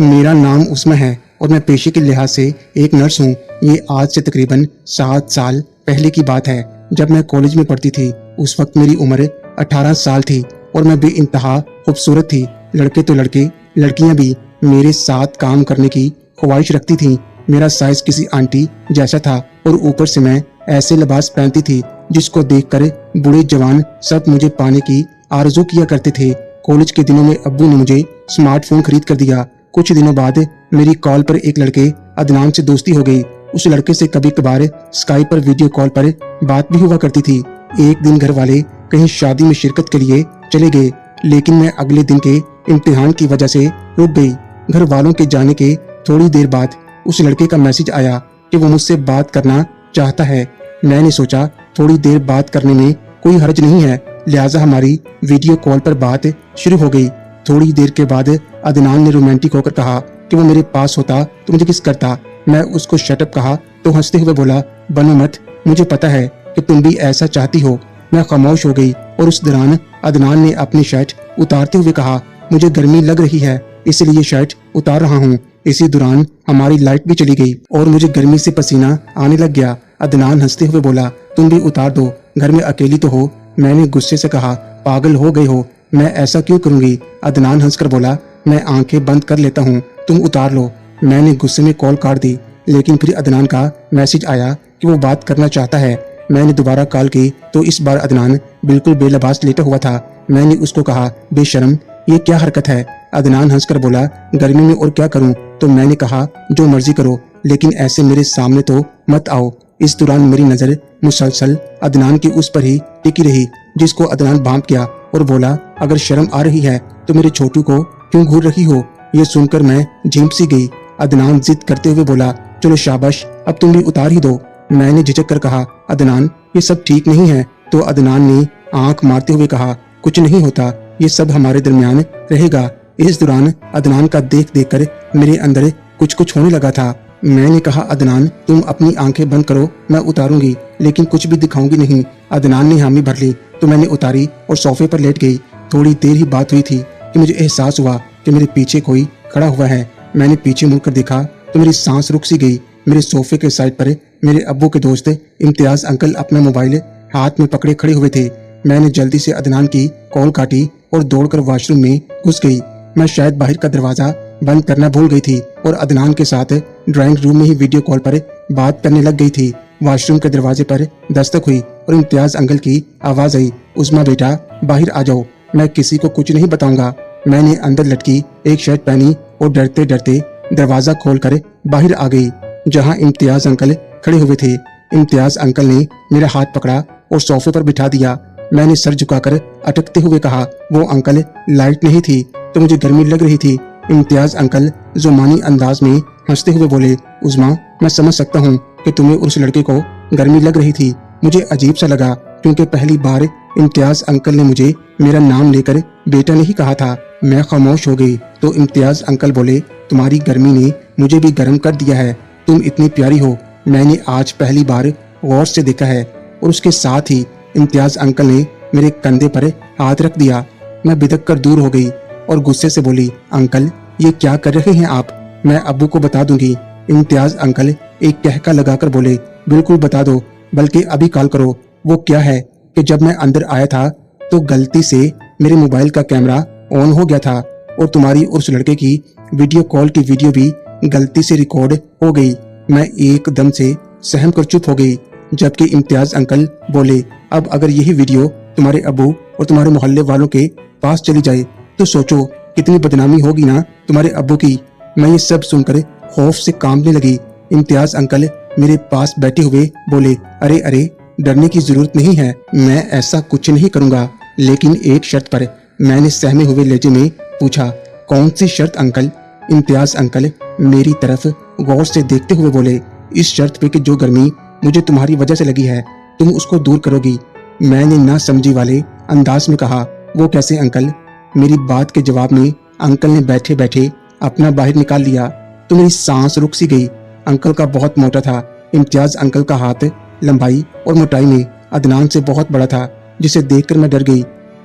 मेरा नाम उस्मा है और मैं पेशे के लिहाज से एक नर्स हूँ। ये आज से तकरीबन 7 साल पहले की बात है, जब मैं कॉलेज में पढ़ती थी। उस वक्त मेरी उम्र 18 साल थी और मैं बेइंतहा खूबसूरत थी। लड़के तो लड़के, लड़कियां भी मेरे साथ काम करने की ख्वाहिश रखती थीं। मेरा साइज किसी आंटी जैसा था और ऊपर से मैं ऐसे लिबास पहनती थी जिसको देखकर बूढ़े जवान सब मुझे पाने की आरज़ू किया करते थे। कॉलेज के दिनों में अब्बू ने मुझे स्मार्टफोन खरीद कर दिया। कुछ दिनों बाद मेरी कॉल पर एक लड़के अदनान से दोस्ती हो गई। उस लड़के से कभी कभार स्काइप पर वीडियो कॉल पर बात भी हुआ करती थी। एक दिन घर वाले कहीं शादी में शिरकत के लिए चले गए, लेकिन मैं अगले दिन के इम्तिहान की वजह से रुक गई। घर वालों के जाने के थोड़ी देर बाद उस लड़के का मैसेज आया कि वो मुझसे बात करना चाहता है। मैंने सोचा थोड़ी देर बात करने में कोई हर्ज नहीं है, लिहाजा हमारी वीडियो कॉल पर बात शुरू हो गई। थोड़ी देर के बाद अदनान ने रोमांटिक होकर कहा कि वो मेरे पास होता तो मुझे किस करता। मैं उसको शटअप कहा तो हंसते हुए बोला, बनो मत, मुझे पता है कि तुम भी ऐसा चाहती हो। मैं खामोश हो गई और उस दौरान अदनान ने अपनी शर्ट उतारते हुए कहा, मुझे गर्मी लग रही है इसलिए शर्ट उतार रहा हूँ। इसी दौरान हमारी लाइट भी चली गई और मुझे गर्मी से पसीना आने लग गया। अदनान हंसते हुए बोला, तुम भी उतार दो, घर में अकेली तो हो। मैंने गुस्से से कहा, पागल हो गए हो, मैं ऐसा क्यों करूंगी। अदनान हंसकर बोला, मैं आंखें बंद कर लेता हूँ, तुम उतार लो। मैंने गुस्से में कॉल काट दी, लेकिन फिर अदनान का मैसेज आया कि वो बात करना चाहता है। मैंने दोबारा कॉल की तो इस बार अदनान बिल्कुल बेलबास लेटा हुआ था। मैंने उसको कहा, बेशर्म, ये क्या हरकत है। अदनान हंसकर बोला, गर्मी में और क्या करूं। तो मैंने कहा, जो मर्जी करो, लेकिन ऐसे मेरे सामने तो मत आओ। इस दौरान मेरी नजर मुसलसल अदनान की उस पर ही टिकी रही जिसको अदनान भांप गया और बोला, अगर शर्म आ रही है तो मेरे छोटू को क्यों घूर रही हो। ये सुनकर मैं झिंप सी गई। अदनान जिद करते हुए बोला, चलो शाबाश, अब तुम भी उतार ही दो। मैंने झिझक कर कहा, अदनान ये सब ठीक नहीं है। तो अदनान ने आंख मारते हुए कहा, कुछ नहीं होता, ये सब हमारे दरमियान रहेगा। इस दौरान अदनान का देख देख कर मेरे अंदर कुछ कुछ होने लगा था। मैंने कहा, अदनान तुम अपनी आंखें बंद करो, मैं उतारूंगी, लेकिन कुछ भी दिखाऊंगी नहीं। अदनान ने हामी भर ली तो मैंने उतारी और सोफे पर लेट गई। थोड़ी देर ही बात हुई थी कि मुझे एहसास हुआ कि मेरे पीछे कोई खड़ा हुआ है। मैंने पीछे मुड़कर देखा तो मेरी सांस रुक सी गई। मेरे सोफे के साइड पर मेरे अब्बू के दोस्त इम्तियाज अंकल अपना मोबाइल हाथ में पकड़े खड़े हुए थे। मैंने जल्दी से अदनान की कॉल काटी और दौड़कर वॉशरूम में घुस गई। मैं शायद बाहर का दरवाजा बंद करना भूल गई थी और अदनान के साथ ड्राइंग रूम में ही वीडियो कॉल पर बात करने लग गई थी। वॉशरूम के दरवाजे पर दस्तक हुई और इम्तियाज अंकल की आवाज आई, उस्मा बेटा बाहर आ जाओ, मैं किसी को कुछ नहीं बताऊंगा। मैंने अंदर लटकी एक शर्ट पहनी और डरते डरते दरवाजा खोलकर बाहर आ गई, जहां इम्तियाज अंकल खड़े हुए थे। इम्तियाज अंकल ने मेरा हाथ पकड़ा और सोफे पर बिठा दिया। मैंने सर झुकाकर अटकते हुए कहा, वो अंकल, लाइट नहीं थी तो मुझे गर्मी लग रही थी। इम्तियाज अंकल जुमानी अंदाज में हंसते हुए बोले, उस्मा मैं समझ सकता हूँ कि तुम्हें उस लड़के को गर्मी लग रही थी। मुझे अजीब सा लगा क्योंकि पहली बार इम्तियाज अंकल ने मुझे मेरा नाम लेकर बेटा नहीं कहा था। मैं खामोश हो गई तो इम्तियाज अंकल बोले, तुम्हारी गर्मी ने मुझे भी गर्म कर दिया है, तुम इतनी प्यारी हो, मैंने आज पहली बार गौर से देखा है। और उसके साथ ही इम्तियाज अंकल ने मेरे कंधे पर हाथ रख दिया। मैं बिदक कर दूर हो गई और गुस्से से बोली, अंकल ये क्या कर रहे हैं आप, मैं अब्बू को बता दूंगी। इम्तियाज अंकल एक कहका लगाकर बोले, बिल्कुल बता दो, बल्कि अभी कॉल करो। वो क्या है कि जब मैं अंदर आया था तो गलती से मेरे मोबाइल का कैमरा ऑन हो गया था और तुम्हारी उस लड़के की वीडियो कॉल की वीडियो भी गलती से रिकॉर्ड हो गई। मैं एकदम से सहम कर चुप हो गई, जबकि इम्तियाज अंकल बोले, अब अगर यही वीडियो तुम्हारे अब्बू और तुम्हारे मोहल्ले वालों के पास चली जाए तो सोचो कितनी बदनामी होगी ना तुम्हारे अब्बू की। मैं ये सब सुनकर खौफ से कांपने लगी। इम्तियाज अंकल मेरे पास बैठे हुए बोले, अरे अरे डरने की जरूरत नहीं है, मैं ऐसा कुछ नहीं करूंगा, लेकिन एक शर्त पर। मैंने सहमे हुए लहजे में पूछा, कौन सी शर्त अंकल। इम्तियाज अंकल मेरी तरफ गौर से देखते हुए बोले, इस शर्त पे कि जो गर्मी मुझे तुम्हारी वजह से लगी है तुम उसको दूर करोगी। मैंने ना समझी वाले अंदाज में कहा, वो कैसे अंकल। मेरी बात के जवाब में अंकल ने बैठे बैठे अपना बाहर निकाल लिया तो मेरी सांस रुक सी गई। अंकल का बहुत मोटा था। इम्तियाज अंकल का हाथ लंबाई और मोटाई में अदनान से बहुत बड़ा था, जिसे देखकर मैं डर गई।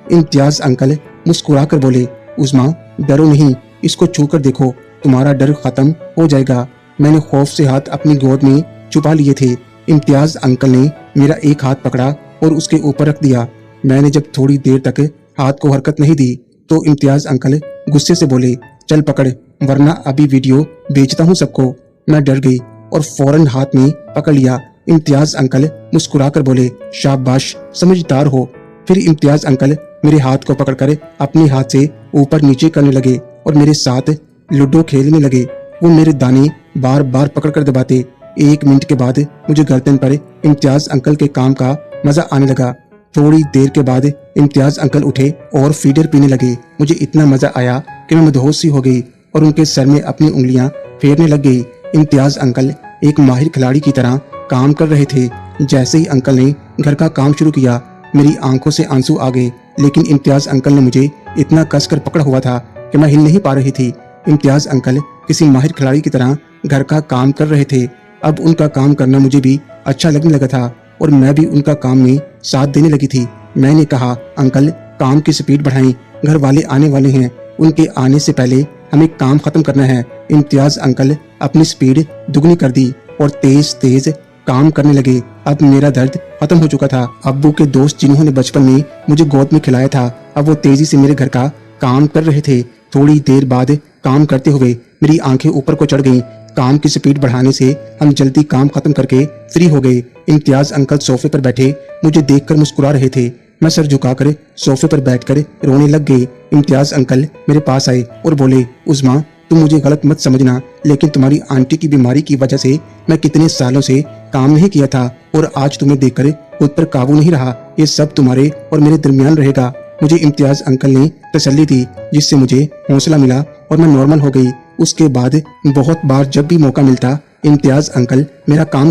इम्तियाज अंकल मुस्कुरा कर बोले, उस्मा डरो नहीं, इसको छू कर देखो, तुम्हारा डर खत्म हो जाएगा। मैंने खौफ से हाथ अपनी गोद में छुपा लिए थे। इम्तियाज अंकल ने मेरा एक हाथ पकड़ा और उसके ऊपर रख दिया। मैंने जब थोड़ी देर तक हाथ को हरकत नहीं दी तो इम्तियाज अंकल गुस्से से बोले, चल पकड़, वरना अभी वीडियो बेचता हूँ सबको। मैं डर गई और फौरन हाथ में पकड़ लिया। इम्तियाज अंकल मुस्कुराकर बोले, शाबाश, समझदार हो। फिर इम्तियाज अंकल मेरे हाथ को पकड़कर अपने हाथ से ऊपर नीचे करने लगे और मेरे साथ लूडो खेलने लगे। वो मेरे दाने बार बार पकड़कर दबाते। 1 मिनट के बाद मुझे गर्दन पर इम्तियाज अंकल के काम का मजा आने लगा। थोड़ी देर के बाद इम्तियाज अंकल उठे और फीडर पीने लगे। मुझे इतना मजा आया कि मैं मदहोश सी हो गई और उनके सर में अपनी उंगलियां फेरने लग गई। इम्तियाज अंकल एक माहिर खिलाड़ी की तरह काम कर रहे थे। जैसे ही अंकल ने घर का काम शुरू किया, मेरी आंखों से आंसू आ गए, लेकिन इम्तियाज अंकल ने मुझे इतना कसकर पकड़ा हुआ था कि मैं हिल नहीं पा रही थी। इम्तियाज अंकल किसी माहिर खिलाड़ी की तरह घर का काम कर रहे थे। अब उनका काम करना मुझे भी अच्छा लगने लगा था और मैं भी उनका काम में साथ देने लगी थी। मैंने कहा, अंकल काम की स्पीड बढ़ाएं, घर वाले आने वाले हैं, उनके आने से पहले हमें काम खत्म करना है। इम्तियाज अंकल अपनी स्पीड दुगनी कर दी और तेज तेज काम करने लगे। अब मेरा दर्द खत्म हो चुका था। अब्बू के दोस्त जिन्होंने बचपन में मुझे गोद में खिलाया था, अब वो तेजी से मेरे घर का काम कर रहे थे। थोड़ी देर बाद काम करते हुए मेरी आंखें ऊपर को चढ़ गईं। काम की स्पीड बढ़ाने से हम जल्दी काम खत्म करके फ्री हो गए। इम्तियाज अंकल सोफे पर बैठे मुझे देखकर मुस्कुरा रहे थे। मैं सर झुकाकर सोफे पर बैठकर रोने लग गई। इम्तियाज अंकल मेरे पास आए और बोले, उस्मा, तुम मुझे गलत मत समझना, लेकिन तुम्हारी आंटी की बीमारी की वजह से मैं कितने सालों से काम नहीं किया था और आज तुम्हें देखकर खुद पर काबू नहीं रहा। ये सब तुम्हारे और मेरे दरमियान रहेगा। मुझे इम्तियाज अंकल ने तसल्ली दी, जिससे मुझे हौसला मिला और मैं नॉर्मल हो गई। उसके बाद बहुत बार जब भी मौका मिलता, इम्तियाज अंकल मेरा काम